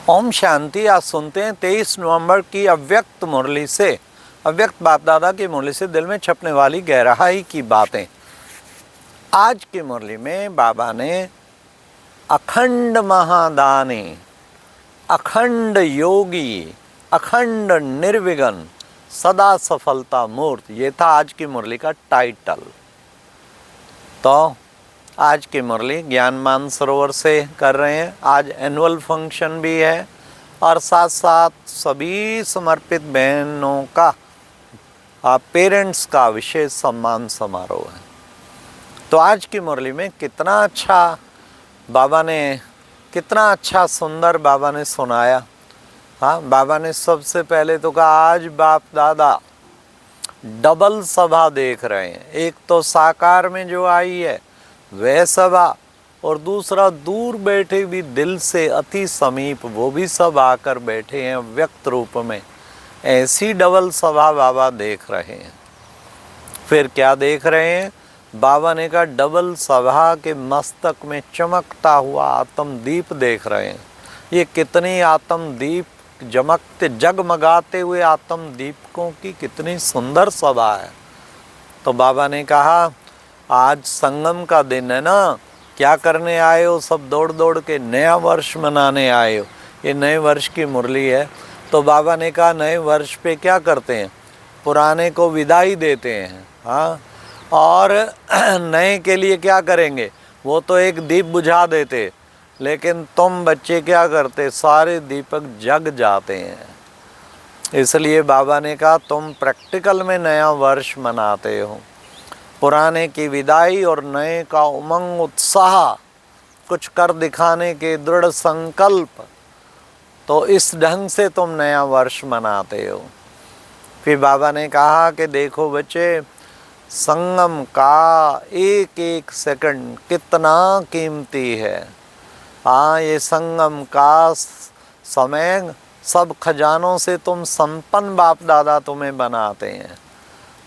ओम शांति। आज सुनते हैं 23 नवंबर की अव्यक्त मुरली से, अव्यक्त बाप दादा की मुरली से दिल में छपने वाली गहराई की बातें। आज की मुरली में बाबा ने अखंड महादानी, अखंड योगी, अखंड निर्विघ्न, सदा सफलता मूर्त, ये था आज की मुरली का टाइटल। तो आज की मुरली ज्ञान मानसरोवर से कर रहे हैं। आज एनुअल फंक्शन भी है और साथ साथ सभी समर्पित बहनों का, पेरेंट्स का विशेष सम्मान समारोह है। तो आज की मुरली में कितना अच्छा सुंदर बाबा ने सुनाया। हाँ, बाबा ने सबसे पहले तो कहा आज बाप दादा डबल सभा देख रहे हैं। एक तो साकार में जो आई है वह सभा, और दूसरा दूर बैठे भी दिल से अति समीप वो भी सब आकर बैठे हैं व्यक्त रूप में। ऐसी डबल सभा बाबा देख रहे हैं। फिर क्या देख रहे हैं? बाबा ने कहा डबल सभा के मस्तक में चमकता हुआ आत्मदीप देख रहे हैं। ये कितनी आत्मदीप जमकते जगमगाते हुए आत्मदीपकों की कितनी सुंदर सभा है। तो बाबा ने कहा आज संगम का दिन है ना, क्या करने आए हो? सब दौड़ दौड़ के नया वर्ष मनाने आए हो। ये नए वर्ष की मुरली है। तो बाबा ने कहा नए वर्ष पे क्या करते हैं? पुराने को विदाई देते हैं। हाँ, और नए के लिए क्या करेंगे? वो तो एक दीप बुझा देते, लेकिन तुम बच्चे क्या करते? सारे दीपक जग जाते हैं। इसलिए बाबा ने कहा तुम प्रैक्टिकल में नया वर्ष मनाते हो। पुराने की विदाई और नए का उमंग उत्साह, कुछ कर दिखाने के दृढ़ संकल्प, तो इस ढंग से तुम नया वर्ष मनाते हो। फिर बाबा ने कहा कि देखो बच्चे, संगम का एक एक सेकंड कितना कीमती है। हाँ, ये संगम का समय सब खजानों से तुम संपन्न बाप दादा तुम्हें बनाते हैं।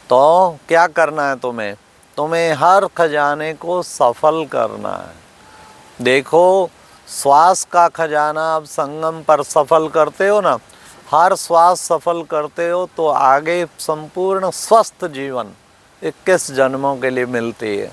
तो क्या करना है तुम्हें? तुम्हें हर खजाने को सफल करना है। देखो, श्वास का खजाना अब संगम पर सफल करते हो ना, हर श्वास सफल करते हो तो आगे संपूर्ण स्वस्थ जीवन 21 जन्मों के लिए मिलती है।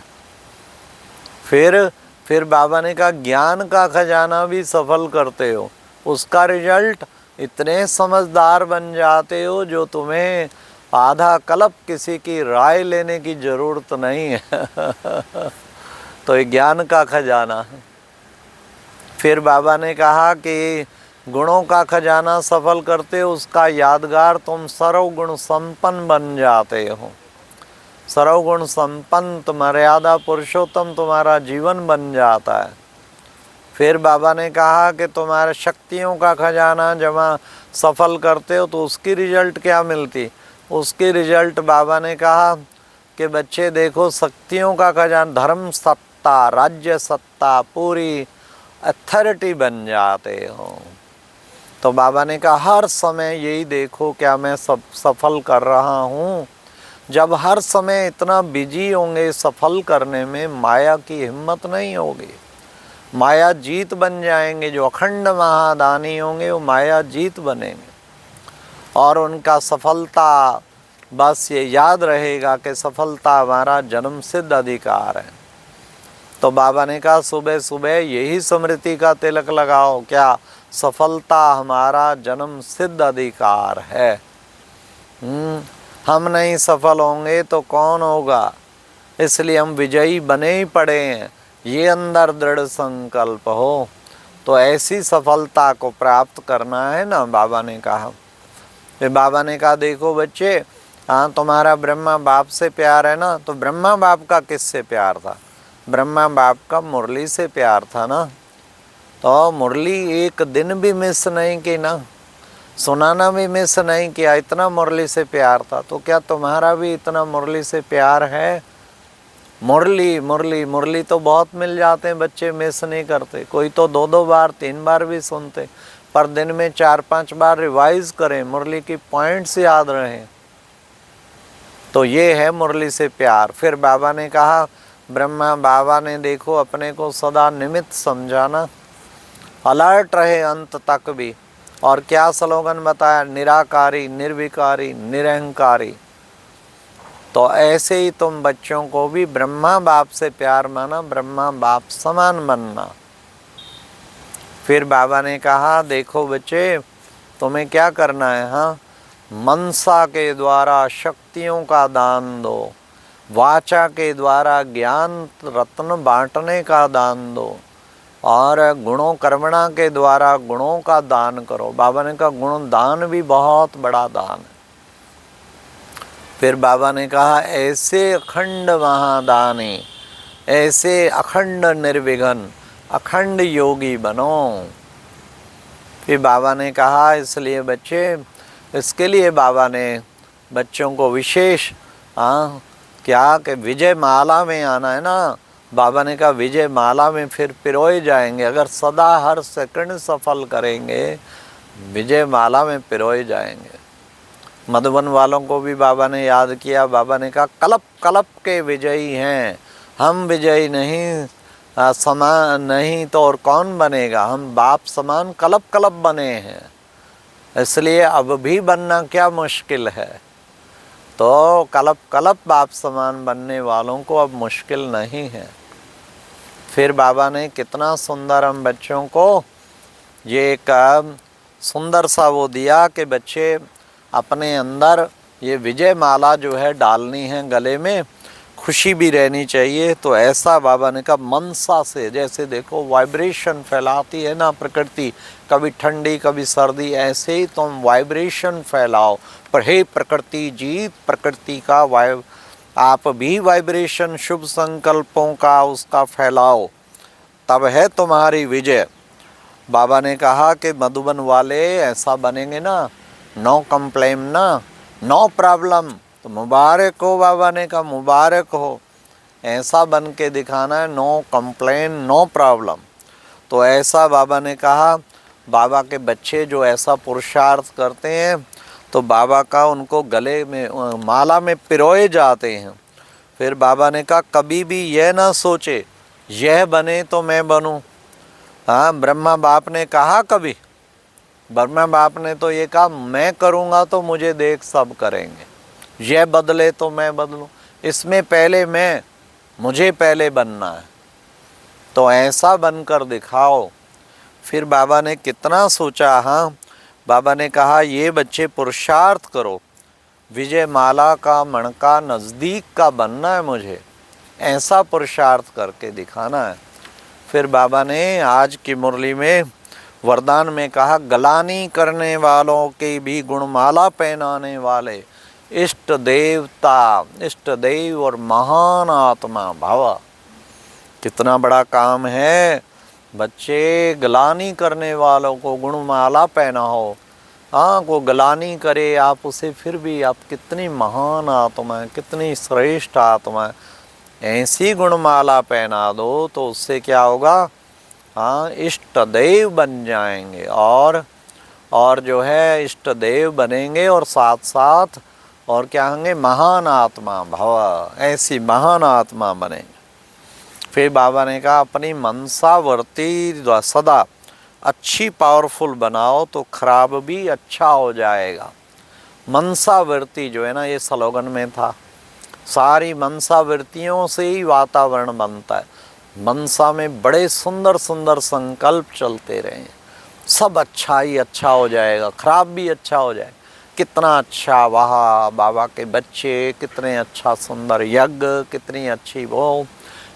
फिर बाबा ने कहा ज्ञान का खजाना भी सफल करते हो, उसका रिजल्ट इतने समझदार बन जाते हो जो तुम्हें आधा कल्प किसी की राय लेने की ज़रूरत नहीं है। तो ये ज्ञान का खजाना है। फिर बाबा ने कहा कि गुणों का खजाना सफल करते हो, उसका यादगार तुम सर्वगुण संपन्न बन जाते हो। सर्वगुण संपन्न मर्यादा पुरुषोत्तम तुम्हारा जीवन बन जाता है। फिर बाबा ने कहा कि तुम्हारे शक्तियों का खजाना जमा सफल करते हो तो उसकी रिजल्ट क्या मिलती? उसकी रिजल्ट बाबा ने कहा कि बच्चे देखो, शक्तियों का खजाना धर्म सत्ता, राज्य सत्ता, पूरी अथॉरिटी बन जाते हो। तो बाबा ने कहा हर समय यही देखो क्या मैं सब सफल कर रहा हूँ। जब हर समय इतना बिजी होंगे सफल करने में, माया की हिम्मत नहीं होगी। माया जीत बन जाएंगे। जो अखंड महादानी होंगे वो माया जीत बनेंगे और उनका सफलता, बस ये याद रहेगा कि सफलता हमारा जन्म सिद्ध अधिकार है। तो बाबा ने कहा सुबह सुबह यही स्मृति का तिलक लगाओ, क्या सफलता हमारा जन्म सिद्ध अधिकार है। हम नहीं सफल होंगे तो कौन होगा? इसलिए हम विजयी बने ही पड़े हैं। ये अंदर दृढ़ संकल्प हो तो ऐसी सफलता को प्राप्त करना है ना, बाबा ने कहा। फिर बाबा ने कहा देखो बच्चे, हाँ तुम्हारा ब्रह्मा बाप से प्यार है ना, तो ब्रह्मा बाप का किससे प्यार था? ब्रह्मा बाप का मुरली से प्यार था ना। तो मुरली एक दिन भी मिस नहीं की ना, सुनाना भी मिस नहीं किया, इतना मुरली से प्यार था। तो क्या तुम्हारा भी इतना मुरली से प्यार है? मुरली मुरली मुरली तो बहुत मिल जाते हैं, बच्चे मिस नहीं करते। कोई तो 2-2 बार 3 बार भी सुनते, पर दिन में 4-5 बार रिवाइज करें, मुरली की पॉइंट्स याद रहें। तो ये है मुरली से प्यार। फिर बाबा ने कहा, ब्रह्मा बाबा ने देखो अपने को सदा निमित्त समझाना, अलर्ट रहे अंत तक भी। और क्या स्लोगन बताया? निराकारी, निर्विकारी, निरहंकारी। तो ऐसे ही तुम बच्चों को भी ब्रह्मा बाप से प्यार माना, ब्रह्मा बाप समान बनना। फिर बाबा ने कहा देखो बच्चे, तुम्हें क्या करना है? हाँ, मनसा के द्वारा शक्तियों का दान दो, वाचा के द्वारा ज्ञान रत्न बांटने का दान दो, और गुणों कर्मणा के द्वारा गुणों का दान करो। बाबा ने कहा गुण दान भी बहुत बड़ा दान है। फिर बाबा ने कहा ऐसे अखंड महादानी, ऐसे अखंड निर्विघ्न, अखंड योगी बनो। फिर बाबा ने कहा इसलिए बच्चे, इसके लिए बाबा ने बच्चों को विशेष क्या कि विजय माला में आना है ना। बाबा ने कहा विजय माला में फिर पिरोए जाएंगे। अगर सदा हर सेकंड सफल करेंगे, विजय माला में पिरोए जाएंगे। मधुबन वालों को भी बाबा ने याद किया। बाबा ने कहा कलप कलप के विजयी हैं हम, विजयी नहीं समान नहीं तो और कौन बनेगा। हम बाप समान कलप कलप बने हैं, इसलिए अब भी बनना क्या मुश्किल है। तो कलप कलप बाप समान बनने वालों को अब मुश्किल नहीं है। फिर बाबा ने कितना सुंदर हम बच्चों को ये एक सुंदर सा वो दिया कि बच्चे अपने अंदर ये विजय माला जो है डालनी है गले में, खुशी भी रहनी चाहिए। तो ऐसा बाबा ने कहा मनसा से, जैसे देखो वाइब्रेशन फैलाती है ना प्रकृति, कभी ठंडी कभी सर्दी, ऐसे ही तुम वाइब्रेशन फैलाओ। पर हे प्रकृति जी, प्रकृति का आप भी वाइब्रेशन शुभ संकल्पों का उसका फैलाओ, तब है तुम्हारी विजय। बाबा ने कहा कि मधुबन वाले ऐसा बनेंगे ना, नो कंप्लेन ना, नो प्रॉब्लम, तो मुबारक हो। बाबा ने कहा मुबारक हो, ऐसा बन के दिखाना है, नो कंप्लेन नो प्रॉब्लम। तो ऐसा बाबा ने कहा, बाबा के बच्चे जो ऐसा पुरुषार्थ करते हैं तो बाबा का उनको गले में माला में पिरोए जाते हैं। फिर बाबा ने कहा कभी भी यह ना सोचे यह बने तो मैं बनूं। हाँ, ब्रह्मा बाप ने कहा कभी, ब्रह्मा बाप ने तो ये कहा मैं करूँगा तो मुझे देख सब करेंगे, यह बदले तो मैं बदलूं, इसमें पहले मैं, मुझे पहले बनना है, तो ऐसा बनकर दिखाओ। फिर बाबा ने कितना सोचा। हाँ, बाबा ने कहा ये बच्चे पुरुषार्थ करो, विजय माला का मणका नज़दीक का बनना है मुझे, ऐसा पुरुषार्थ करके दिखाना है। फिर बाबा ने आज की मुरली में वरदान में कहा गलानी करने वालों की भी गुणमाला पहनाने वाले इष्ट देवता, इष्ट देव और महान आत्मा भावा। कितना बड़ा काम है बच्चे, गलानी करने वालों को गुणमाला पहनाओ। हाँ, को गलानी करे आप उसे, फिर भी आप कितनी महान आत्मा है, कितनी श्रेष्ठ आत्मा है, ऐसी गुणमाला पहना दो तो उससे क्या होगा। हाँ, इष्ट देव बन जाएंगे और जो है इष्ट देव बनेंगे और साथ साथ और क्या होंगे, महान आत्मा भव, ऐसी महान आत्मा बनेंगे। फिर बाबा ने कहा अपनी मनसावर्ती सदा अच्छी पावरफुल बनाओ तो खराब भी अच्छा हो जाएगा। मनसावर्ती जो है ना, ये स्लोगन में था, सारी मनसावृत्तियों से ही वातावरण बनता है। मनसा में बड़े सुंदर सुंदर संकल्प चलते रहें, सब अच्छा ही अच्छा हो जाएगा, खराब भी अच्छा हो जाएगा। कितना अच्छा, वाह बाबा के बच्चे, कितने अच्छा सुंदर यज्ञ, कितनी अच्छी वो।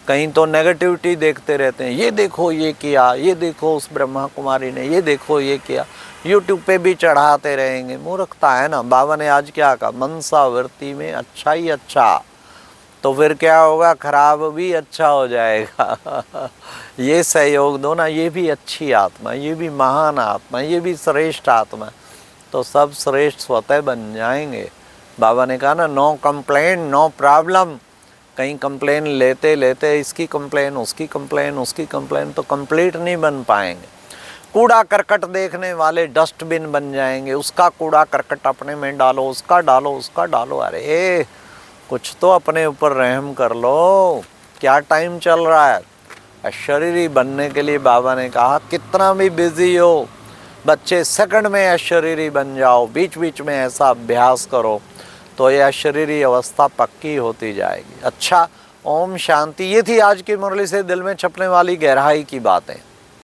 कहीं तो नेगेटिविटी देखते रहते हैं, ये देखो ये किया, ये देखो उस ब्रह्मा कुमारी ने, ये देखो ये किया, यूट्यूब पे भी चढ़ाते रहेंगे, मूर्खता है ना। बाबा ने आज क्या कहा, मनसावृत्ति में अच्छा ही अच्छा, तो फिर क्या होगा, खराब भी अच्छा हो जाएगा। ये सहयोग दो ना, ये भी अच्छी आत्मा, ये भी महान आत्मा, ये भी श्रेष्ठ आत्मा, तो सब श्रेष्ठ स्वतः बन जाएंगे। बाबा ने कहा ना नो कंप्लेन नो प्रॉब्लम। कहीं कंप्लेन लेते लेते इसकी कंप्लेन उसकी कंप्लेन उसकी कंप्लेन, तो कंप्लीट नहीं बन पाएंगे। कूड़ा करकट देखने वाले डस्टबिन बन जाएंगे, उसका कूड़ा करकट अपने में डालो, उसका डालो, उसका डालो। अरे कुछ तो अपने ऊपर रहम कर लो, क्या टाइम चल रहा है। अशरीरी बनने के लिए बाबा ने कहा कितना भी बिजी हो बच्चे, सेकंड में अशरीरी बन जाओ, बीच बीच में ऐसा अभ्यास करो तो ये अशरीरी अवस्था पक्की होती जाएगी। अच्छा, ओम शांति। ये थी आज की मुरली से दिल में छपने वाली गहराई की बातें।